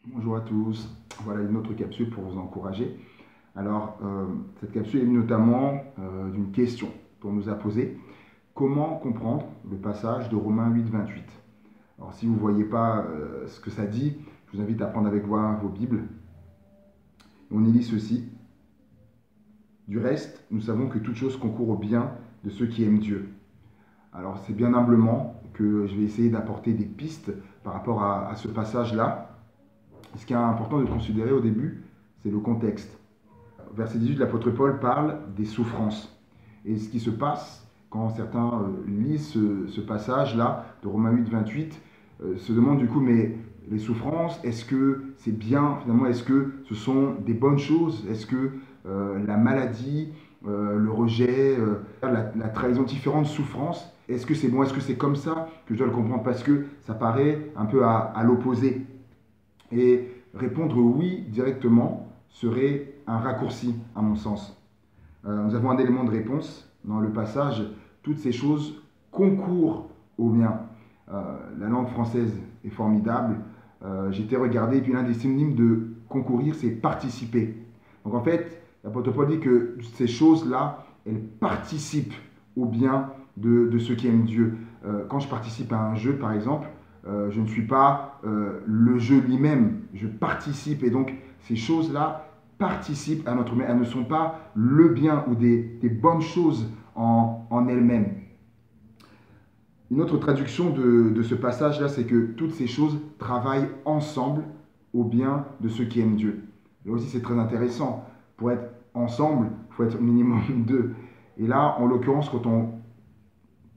Bonjour à tous, voilà une autre capsule pour vous encourager. Alors, cette capsule est notamment d'une question qu'on nous a posée. Comment comprendre le passage de Romains 8, 28? Alors, si vous ne voyez pas ce que ça dit, je vous invite à prendre avec moi vos Bibles. On y lit ceci. Du reste, nous savons que toute chose concourt au bien de ceux qui aiment Dieu. Alors, c'est bien humblement que je vais essayer d'apporter des pistes par rapport à ce passage-là. Ce qui est important de considérer au début, c'est le contexte. Verset 18, l'apôtre Paul parle des souffrances. Et ce qui se passe quand certains lisent ce passage-là de Romains 8, 28, se demandent du coup, mais les souffrances, est-ce que c'est bien finalement? Est-ce que ce sont des bonnes choses? Est-ce que la maladie, le rejet, la trahison, différentes souffrances, est-ce que c'est bon? Est-ce que c'est comme ça que je dois le comprendre? Parce que ça paraît un peu à l'opposé. Et répondre oui directement serait un raccourci, à mon sens. Nous avons un élément de réponse dans le passage. Toutes ces choses concourent au bien. La langue française est formidable. J'ai été regardé, et puis l'un des synonymes de concourir, c'est participer. Donc en fait, l'apôtre Paul dit que ces choses-là, elles participent au bien de ceux qui aiment Dieu. Quand je participe à un jeu, par exemple, je ne suis pas le jeu lui-même, je participe. Et donc, ces choses-là participent à notre bien. Elles ne sont pas le bien ou des bonnes choses en elles-mêmes. Une autre traduction de ce passage-là, c'est que toutes ces choses travaillent ensemble au bien de ceux qui aiment Dieu. Là aussi, c'est très intéressant. Pour être ensemble, il faut être minimum deux. Et là, en l'occurrence, quand on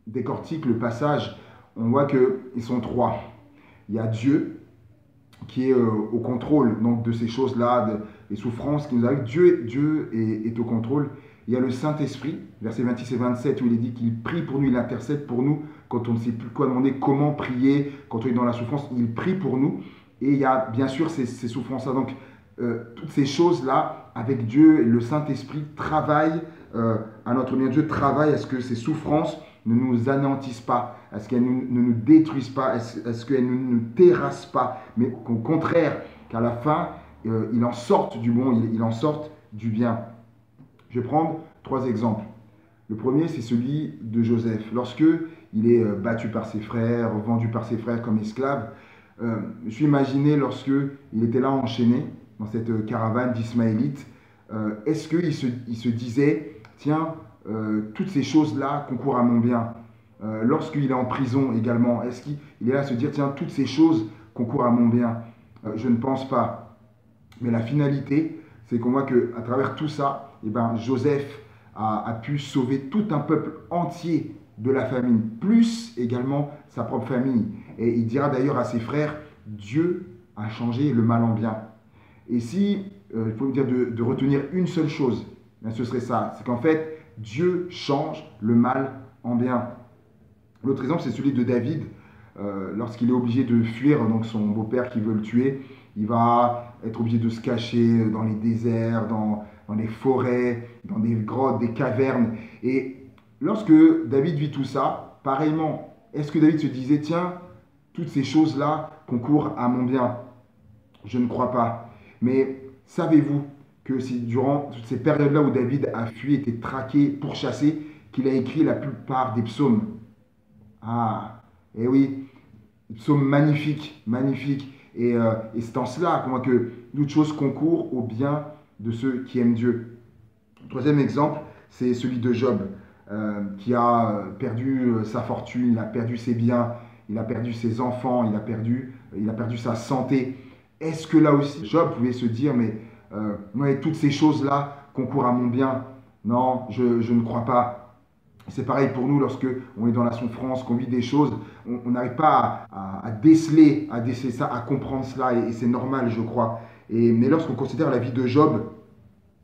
décortique le passage, on voit qu'ils sont trois. Il y a Dieu qui est au contrôle donc, de ces choses-là, des souffrances qui nous arrivent. Dieu est au contrôle. Il y a le Saint-Esprit, versets 26 et 27, où il est dit qu'il prie pour nous, il intercède pour nous. Quand on ne sait plus quoi demander, comment prier, quand on est dans la souffrance, il prie pour nous. Et il y a bien sûr ces souffrances-là. Donc, toutes ces choses-là, avec Dieu et le Saint-Esprit, travaillent à notre bien. Dieu travaille à ce que ces souffrances ne nous anéantissent pas, à ce qu'elles ne nous détruisent pas, à ce qu'elles ne nous terrassent pas, mais qu'au contraire, qu'à la fin, il en sorte du bon, il en sorte du bien. Je vais prendre 3 exemples. Le premier, c'est celui de Joseph. Lorsque il est battu par ses frères, vendu par ses frères comme esclave, je suis imaginé lorsque il était là enchaîné dans cette caravane d'Ismaélites, est-ce qu'il se disait, tiens, toutes ces choses-là concourent à mon bien. Lorsqu'il est en prison également, est-ce qu'il est là à se dire, tiens, toutes ces choses concourent à mon bien? Je ne pense pas. Mais la finalité, c'est qu'on voit qu'à travers tout ça, eh ben, Joseph a pu sauver tout un peuple entier de la famine, plus également sa propre famille. Et il dira d'ailleurs à ses frères, Dieu a changé le mal en bien. Et si, il faut me dire de retenir une seule chose, ben, ce serait ça, c'est qu'en fait, Dieu change le mal en bien. L'autre exemple, c'est celui de David. Lorsqu'il est obligé de fuir donc son beau-père qui veut le tuer, il va être obligé de se cacher dans les déserts, dans les forêts, dans des grottes, des cavernes. Et lorsque David vit tout ça, pareillement, est-ce que David se disait, tiens, toutes ces choses-là concourent à mon bien? Je ne crois pas. Mais savez-vous que c'est durant toutes ces périodes-là où David a fui, été traqué, pourchassé, qu'il a écrit la plupart des psaumes? Ah, et oui, psaume magnifique, magnifique. Et c'est en cela qu'on voit que toute chose concourt au bien de ceux qui aiment Dieu. Troisième exemple, c'est celui de Job, qui a perdu sa fortune, il a perdu ses biens, il a perdu ses enfants, il a perdu sa santé. Est-ce que là aussi, Job pouvait se dire, mais ouais, toutes ces choses-là concourent à mon bien? Non, je ne crois pas. C'est pareil pour nous lorsque on est dans la souffrance, qu'on vit des choses, on n'arrive pas à déceler ça, à comprendre cela, et c'est normal, je crois. Mais lorsqu'on considère la vie de Job,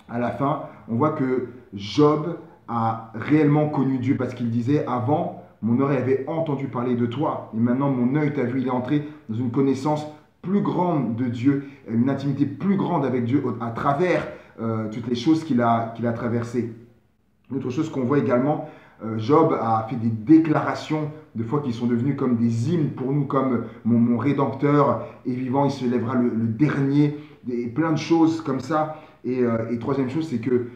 à la fin, on voit que Job a réellement connu Dieu parce qu'il disait, avant, mon oreille avait entendu parler de toi, et maintenant mon œil t'a vu, il est entré dans une connaissance plus grande de Dieu, une intimité plus grande avec Dieu à travers toutes les choses qu'il a traversées. Une autre chose qu'on voit également, Job a fait des déclarations de foi qui sont devenus comme des hymnes pour nous, comme mon Rédempteur est vivant, il se lèvera le dernier, et plein de choses comme ça. Et troisième chose, c'est que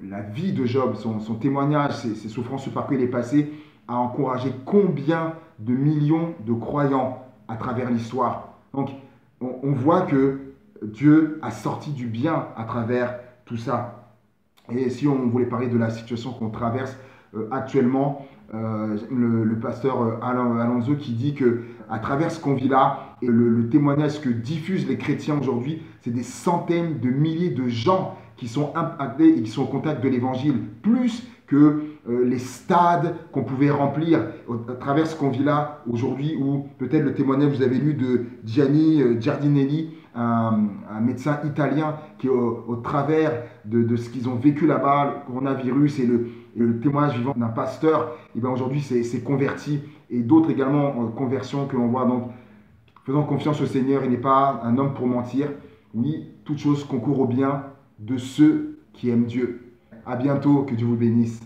la vie de Job, son témoignage, ses souffrances, ce par quoi il est passé, a encouragé combien de millions de croyants à travers l'histoire. Donc, on voit que Dieu a sorti du bien à travers tout ça. Et si on voulait parler de la situation qu'on traverse actuellement, le pasteur Alonso qui dit que à travers ce qu'on vit là et le témoignage que diffusent les chrétiens aujourd'hui, c'est des centaines de milliers de gens qui sont impactés et qui sont au contact de l'évangile, plus que les stades qu'on pouvait remplir à travers ce qu'on vit là aujourd'hui, ou peut-être le témoignage que vous avez lu de Gianni Giardinelli, un médecin italien qui au travers de ce qu'ils ont vécu là-bas, le coronavirus et le témoignage vivant d'un pasteur, et bien aujourd'hui c'est converti, et d'autres également conversions que l'on voit. Donc faisons confiance au Seigneur, il n'est pas un homme pour mentir. Oui, toute chose concourt au bien de ceux qui aiment Dieu. À bientôt, que Dieu vous bénisse.